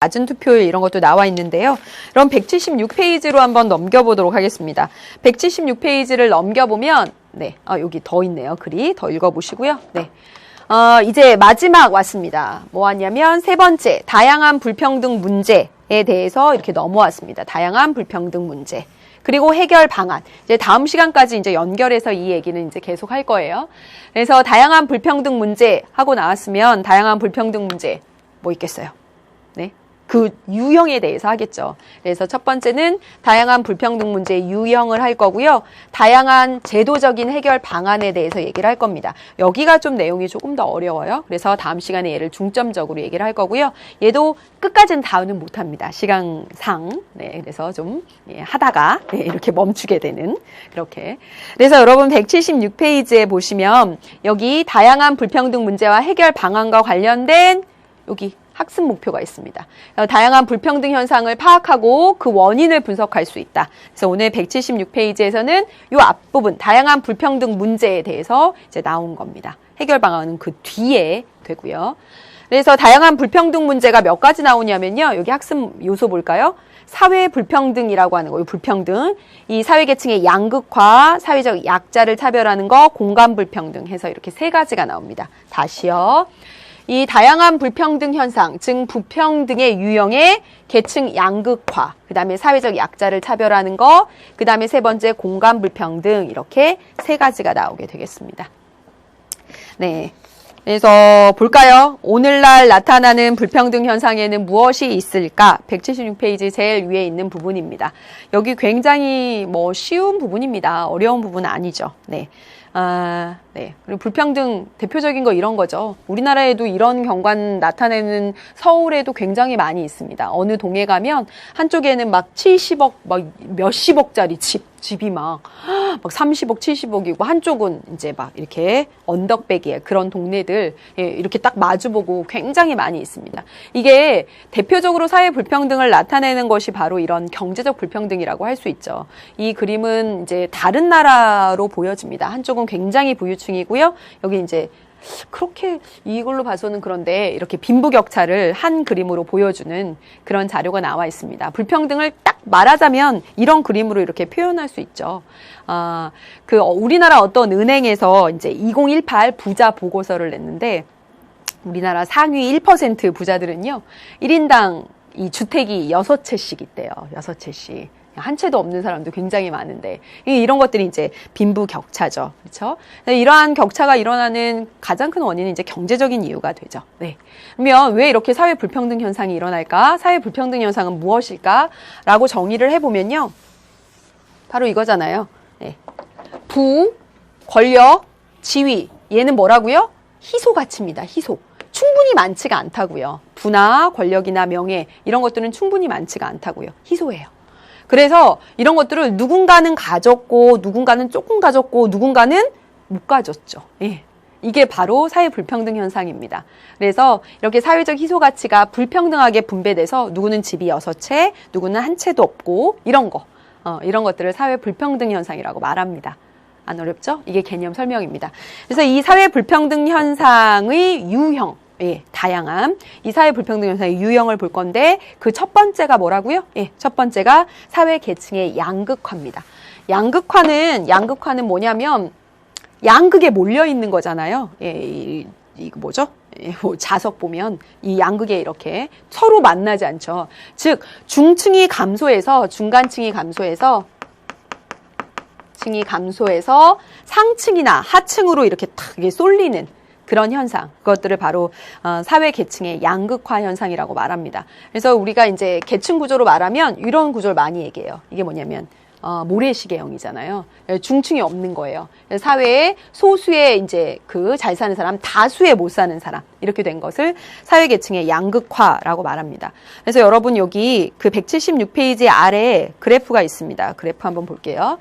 낮은 투표율 이런 것도 나와 있는데요. 그럼 176페이지로 한번 넘겨보도록 하겠습니다. 176페이지를 넘겨보면 여기 더 있네요. 글이 더 읽어보시고요. 이제 마지막 왔습니다. 뭐 왔냐면 세 번째, 다양한 불평등 문제에 대해서 이렇게 넘어왔습니다. 다양한 불평등 문제. 그리고 해결 방안. 이제 다음 시간까지 이제 연결해서 이 얘기는 이제 계속 할 거예요. 그래서 다양한 불평등 문제 하고 나왔으면 다양한 불평등 문제 뭐 있겠어요? 그 유형에 대해서 하겠죠. 그래서 첫 번째는 다양한 불평등 문제의 유형을 할 거고요. 다양한 제도적인 해결 방안에 대해서 얘기를 할 겁니다. 여기가 좀 내용이 조금 더 어려워요. 그래서 다음 시간에 얘를 중점적으로 얘기를 할 거고요. 얘도 끝까지는 다는 못합니다. 시간상. 그래서 좀 하다가 이렇게 멈추게 되는 그렇게. 그래서 여러분 176페이지에 보시면 여기 다양한 불평등 문제와 해결 방안과 관련된 여기 학습 목표가 있습니다. 다양한 불평등 현상을 파악하고 그 원인을 분석할 수 있다. 그래서 오늘 176페이지에서는 이 앞부분 다양한 불평등 문제에 대해서 이제 나온 겁니다. 해결 방안은 그 뒤에 되고요. 그래서 다양한 불평등 문제가 몇 가지 나오냐면요. 여기 학습 요소 볼까요? 사회 불평등이라고 하는 거, 불평등. 이 사회 계층의 양극화, 사회적 약자를 차별하는 거, 공간 불평등 해서 이렇게 세 가지가 나옵니다. 다시요. 이 다양한 불평등 현상, 즉 불평등의 유형의 계층 양극화, 그 다음에 사회적 약자를 차별하는 거, 그 다음에 세 번째 공간 불평등 이렇게 세 가지가 나오게 되겠습니다. 그래서 볼까요? 오늘날 나타나는 불평등 현상에는 무엇이 있을까? 176페이지 제일 위에 있는 부분입니다. 여기 굉장히 쉬운 부분입니다. 어려운 부분은 아니죠. 그리고 불평등 대표적인 거 이런 거죠. 우리나라에도 이런 경관 나타내는 서울에도 굉장히 많이 있습니다. 어느 동에 가면 한쪽에는 막 70억, 막 몇십억짜리 집이 막 30억, 70억이고 한쪽은 이제 막 이렇게 언덕배기에 그런 동네들 이렇게 딱 마주보고 굉장히 많이 있습니다. 이게 대표적으로 사회 불평등을 나타내는 것이 바로 이런 경제적 불평등이라고 할 수 있죠. 이 그림은 이제 다른 나라로 보여집니다. 한쪽은 굉장히 부유층이고요. 여기 이제 그렇게 이걸로 봐서는 그런데 이렇게 빈부격차를 한 그림으로 보여주는 그런 자료가 나와 있습니다. 불평등을 딱 말하자면 이런 그림으로 이렇게 표현할 수 있죠. 우리나라 어떤 은행에서 이제 2018 부자 보고서를 냈는데 우리나라 상위 1% 부자들은요, 1인당 이 주택이 6채씩 있대요. 6채씩. 한 채도 없는 사람도 굉장히 많은데 이런 것들이 이제 빈부격차죠. 그렇죠? 이러한 격차가 일어나는 가장 큰 원인은 이제 경제적인 이유가 되죠. 그러면 왜 이렇게 사회 불평등 현상이 일어날까? 사회 불평등 현상은 무엇일까? 라고 정의를 해보면요. 바로 이거잖아요. 부, 권력, 지위. 얘는 뭐라고요? 희소 가치입니다. 희소. 충분히 많지가 않다고요. 부나 권력이나 명예 이런 것들은 충분히 많지가 않다고요. 희소예요. 그래서 이런 것들을 누군가는 가졌고 누군가는 조금 가졌고 누군가는 못 가졌죠. 이게 바로 사회 불평등 현상입니다. 그래서 이렇게 사회적 희소 가치가 불평등하게 분배돼서 누구는 집이 6채, 누구는 한 채도 없고 이런 것들을 사회 불평등 현상이라고 말합니다. 안 어렵죠? 이게 개념 설명입니다. 그래서 이 사회 불평등 현상의 유형, 다양한 이 사회 불평등 현상의 유형을 볼 건데 그 첫 번째가 뭐라고요? 첫 번째가 사회 계층의 양극화입니다. 양극화는 뭐냐면 양극에 몰려 있는 거잖아요. 이거 뭐죠? 자석 보면 이 양극에 이렇게 서로 만나지 않죠. 즉 중층이 감소해서 중간층이 감소해서 상층이나 하층으로 이렇게 탁 쏠리는 그런 현상, 그것들을 바로 사회 계층의 양극화 현상이라고 말합니다. 그래서 우리가 이제 계층 구조로 말하면 이런 구조를 많이 얘기해요. 이게 뭐냐면 모래시계형이잖아요. 중층이 없는 거예요. 사회에 소수의 이제 그 잘 사는 사람, 다수의 못 사는 사람 이렇게 된 것을 사회 계층의 양극화라고 말합니다. 그래서 여러분 여기 그 176페이지 아래에 그래프가 있습니다. 그래프 한번 볼게요.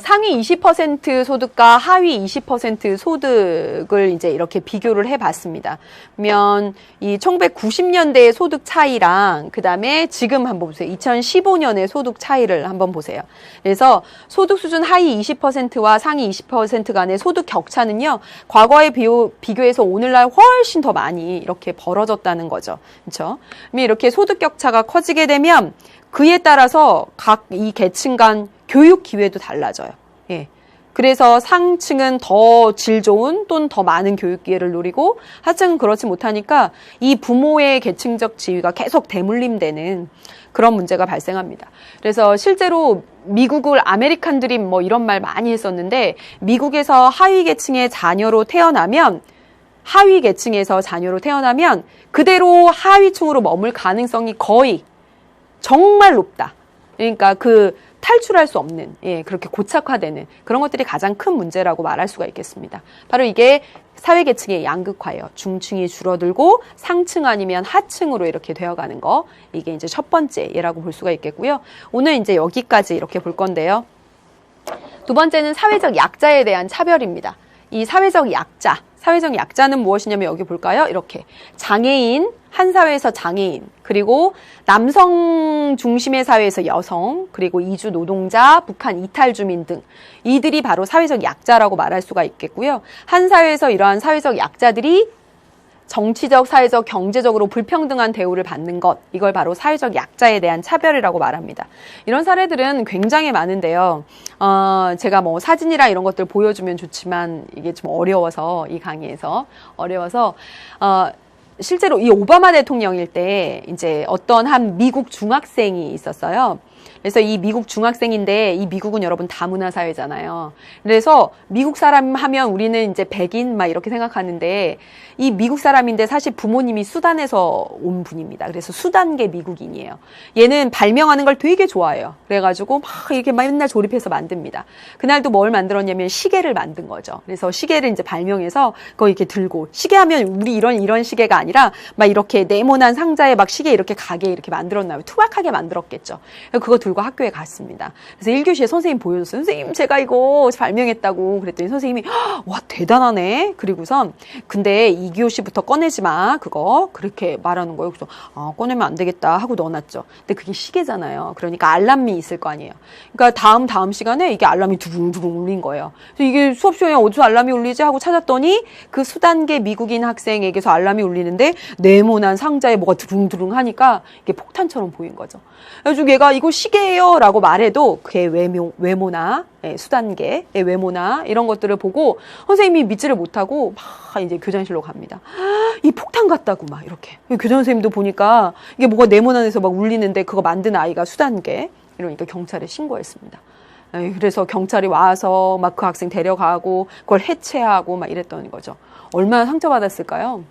상위 20% 소득과 하위 20% 소득을 이제 이렇게 비교를 해봤습니다. 그러면 이 1990년대의 소득 차이랑 그 다음에 지금 한번 보세요. 2015년의 소득 차이를 한번 보세요. 그래서 소득 수준 하위 20%와 상위 20% 간의 소득 격차는요, 과거에 비교해서 오늘날 훨씬 더 많이 이렇게 벌어졌다는 거죠. 그렇죠? 그러면 이렇게 소득 격차가 커지게 되면 그에 따라서 각 이 계층 간 교육 기회도 달라져요. 예. 그래서 상층은 더 질 좋은 또는 더 많은 교육 기회를 누리고 하층은 그렇지 못하니까 이 부모의 계층적 지위가 계속 대물림되는 그런 문제가 발생합니다. 그래서 실제로 미국을 아메리칸 드림 뭐 이런 말 많이 했었는데 미국에서 하위 계층의 자녀로 태어나면 하위 계층에서 자녀로 태어나면 그대로 하위층으로 머물 가능성이 거의 정말 높다. 그러니까 탈출할 수 없는, 예, 그렇게 고착화되는 그런 것들이 가장 큰 문제라고 말할 수가 있겠습니다. 바로 이게 사회계층의 양극화예요. 중층이 줄어들고 상층 아니면 하층으로 이렇게 되어가는 거. 이게 이제 첫 번째 예라고 볼 수가 있겠고요. 오늘 이제 여기까지 이렇게 볼 건데요. 두 번째는 사회적 약자에 대한 차별입니다. 이 사회적 약자는 무엇이냐면 여기 볼까요? 이렇게 장애인, 한 사회에서 장애인, 그리고 남성 중심의 사회에서 여성, 그리고 이주 노동자, 북한 이탈 주민 등 이들이 바로 사회적 약자라고 말할 수가 있겠고요. 한 사회에서 이러한 사회적 약자들이 정치적, 사회적, 경제적으로 불평등한 대우를 받는 것, 이걸 바로 사회적 약자에 대한 차별이라고 말합니다. 이런 사례들은 굉장히 많은데요. 제가 뭐 사진이랑 이런 것들 보여주면 좋지만 이게 좀 어려워서 이 강의에서 실제로 이 오바마 대통령일 때 이제 어떤 한 미국 중학생이 있었어요. 그래서 이 미국 중학생인데 이 미국은 여러분 다문화 사회잖아요. 그래서 미국 사람 하면 우리는 이제 백인 막 이렇게 생각하는데 이 미국 사람인데 사실 부모님이 수단에서 온 분입니다. 그래서 수단계 미국인이에요. 얘는 발명하는 걸 되게 좋아해요. 그래가지고 막 이렇게 맨날 조립해서 만듭니다. 그날도 뭘 만들었냐면 시계를 만든 거죠. 그래서 시계를 이제 발명해서 그거 이렇게 들고 시계 하면 우리 이런 시계가 아니라 막 이렇게 네모난 상자에 막 시계 이렇게 가게 이렇게 만들었나요? 투박하게 만들었겠죠. 그거 들고 학교에 갔습니다. 그래서 1교시에 선생님 보여줬어요. 선생님 제가 이거 발명했다고 그랬더니 선생님이 와 대단하네. 그리고선 근데 2교시부터 꺼내지 마. 그거 그렇게 말하는 거예요. 그래서 꺼내면 안 되겠다 하고 넣어놨죠. 근데 그게 시계잖아요. 그러니까 알람이 있을 거 아니에요. 그러니까 다음 시간에 이게 알람이 두둥두둥 울린 거예요. 그래서 이게 수업 시간에 어디서 알람이 울리지 하고 찾았더니 그 수단계 미국인 학생에게서 알람이 울리는데 네모난 상자에 뭐가 두둥두둥 하니까 이게 폭탄처럼 보인 거죠. 그래서 얘가 이거 시계예요 라고 말해도 그게 외모나 수단계의 외모나 이런 것들을 보고 선생님이 믿지를 못하고 막 이제 교장실로 갑니다. 이 폭탄 같다고 막 이렇게. 교장 선생님도 보니까 이게 뭐가 네모난에서 막 울리는데 그거 만든 아이가 수단계. 이러니까 경찰에 신고했습니다. 그래서 경찰이 와서 막 그 학생 데려가고 그걸 해체하고 막 이랬던 거죠. 얼마나 상처받았을까요?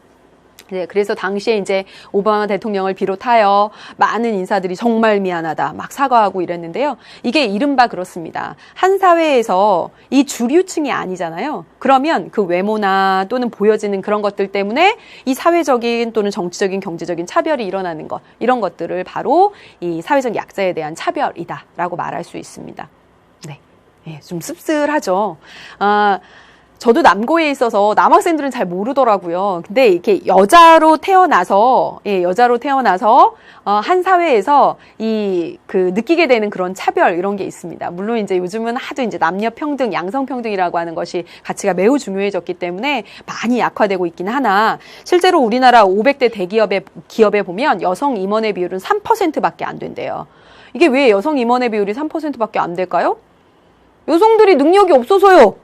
네, 그래서 당시에 이제 오바마 대통령을 비롯하여 많은 인사들이 정말 미안하다 막 사과하고 이랬는데요. 이게 이른바 그렇습니다. 한 사회에서 이 주류층이 아니잖아요. 그러면 그 외모나 또는 보여지는 그런 것들 때문에 이 사회적인 또는 정치적인 경제적인 차별이 일어나는 것, 이런 것들을 바로 이 사회적 약자에 대한 차별이다라고 말할 수 있습니다. 네, 좀 씁쓸하죠. 저도 남고에 있어서 남학생들은 잘 모르더라고요. 근데 이렇게 여자로 태어나서 한 사회에서 느끼게 되는 그런 차별 이런 게 있습니다. 물론 이제 요즘은 하도 이제 남녀 평등, 양성 평등이라고 하는 것이 가치가 매우 중요해졌기 때문에 많이 약화되고 있긴 하나 실제로 우리나라 500대 기업에 보면 여성 임원의 비율은 3%밖에 안 된대요. 이게 왜 여성 임원의 비율이 3%밖에 안 될까요? 여성들이 능력이 없어서요.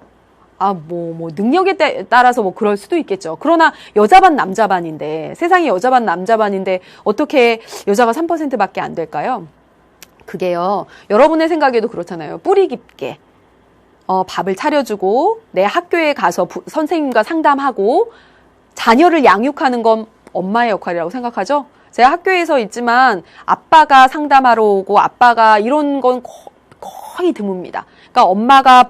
능력에 따라서 그럴 수도 있겠죠. 그러나 여자 반 남자 반인데, 세상에 여자 반 남자 반인데, 어떻게 여자가 3%밖에 안 될까요? 그게요, 여러분의 생각에도 그렇잖아요. 뿌리 깊게, 밥을 차려주고, 내 학교에 가서 선생님과 상담하고, 자녀를 양육하는 건 엄마의 역할이라고 생각하죠? 제가 학교에서 있지만, 아빠가 상담하러 오고, 아빠가 이런 건 거의 드뭅니다. 그러니까 엄마가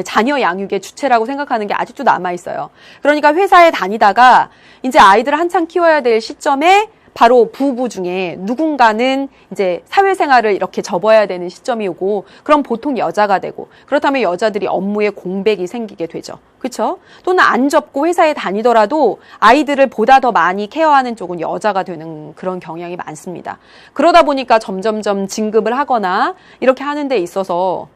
자녀 양육의 주체라고 생각하는 게 아직도 남아있어요. 그러니까 회사에 다니다가 이제 아이들을 한창 키워야 될 시점에 바로 부부 중에 누군가는 이제 사회생활을 이렇게 접어야 되는 시점이 오고, 그럼 보통 여자가 되고, 그렇다면 여자들이 업무에 공백이 생기게 되죠. 그렇죠? 또는 안 접고 회사에 다니더라도 아이들을 보다 더 많이 케어하는 쪽은 여자가 되는 그런 경향이 많습니다. 그러다 보니까 점점점 진급을 하거나 이렇게 하는 데 있어서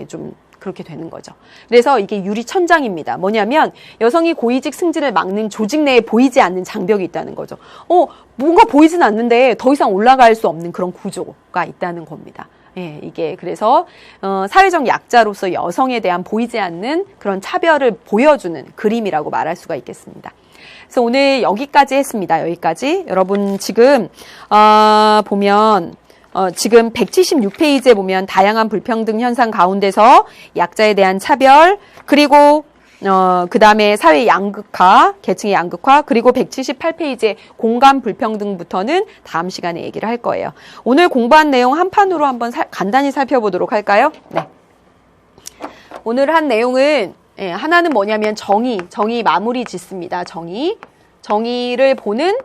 좀 그렇게 되는 거죠. 그래서 이게 유리천장입니다. 뭐냐면 여성이 고위직 승진을 막는 조직 내에 보이지 않는 장벽이 있다는 거죠. 뭔가 보이진 않는데 더 이상 올라갈 수 없는 그런 구조가 있다는 겁니다. 이게 그래서 사회적 약자로서 여성에 대한 보이지 않는 그런 차별을 보여주는 그림이라고 말할 수가 있겠습니다. 그래서 오늘 여기까지 했습니다. 여기까지. 여러분 지금 보면 지금 176페이지에 보면 다양한 불평등 현상 가운데서 약자에 대한 차별, 그리고 그 다음에 사회 양극화, 계층의 양극화, 그리고 178페이지에 공간 불평등부터는 다음 시간에 얘기를 할 거예요. 오늘 공부한 내용 한 판으로 한번 간단히 살펴보도록 할까요? 네. 오늘 한 내용은 하나는 뭐냐면 정의 마무리 짓습니다. 정의를 보는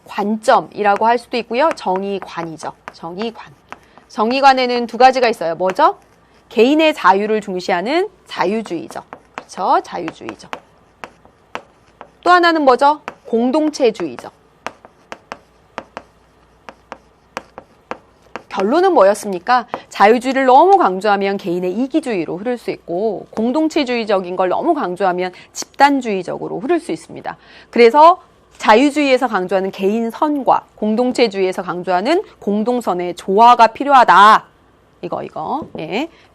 관점이라고 할 수도 있고요. 정의관이죠. 정의관에는 두 가지가 있어요. 뭐죠? 개인의 자유를 중시하는 자유주의죠. 그렇죠? 자유주의죠. 또 하나는 뭐죠? 공동체주의죠. 결론은 뭐였습니까? 자유주의를 너무 강조하면 개인의 이기주의로 흐를 수 있고, 공동체주의적인 걸 너무 강조하면 집단주의적으로 흐를 수 있습니다. 그래서 자유주의에서 강조하는 개인선과 공동체주의에서 강조하는 공동선의 조화가 필요하다. 이거.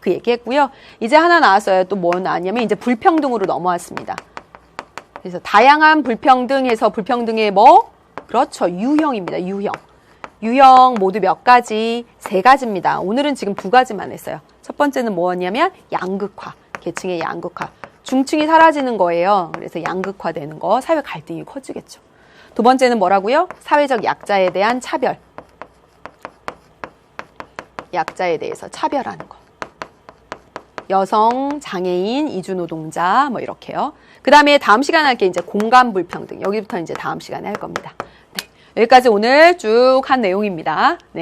그 얘기했고요. 이제 하나 나왔어요. 또 뭐 나왔냐면 이제 불평등으로 넘어왔습니다. 그래서 다양한 불평등에서 불평등의 그렇죠. 유형입니다. 유형 모두 몇 가지? 3가지입니다. 오늘은 지금 2가지만 했어요. 첫 번째는 뭐였냐면 양극화, 계층의 양극화. 중층이 사라지는 거예요. 그래서 양극화되는 거, 사회 갈등이 커지겠죠. 두 번째는 뭐라고요? 사회적 약자에 대한 차별. 약자에 대해서 차별하는 거. 여성, 장애인, 이주노동자 이렇게요. 그 다음에 다음 시간에 할 게 이제 공간 불평등. 여기부터 이제 다음 시간에 할 겁니다. 네, 여기까지 오늘 쭉 한 내용입니다. 네.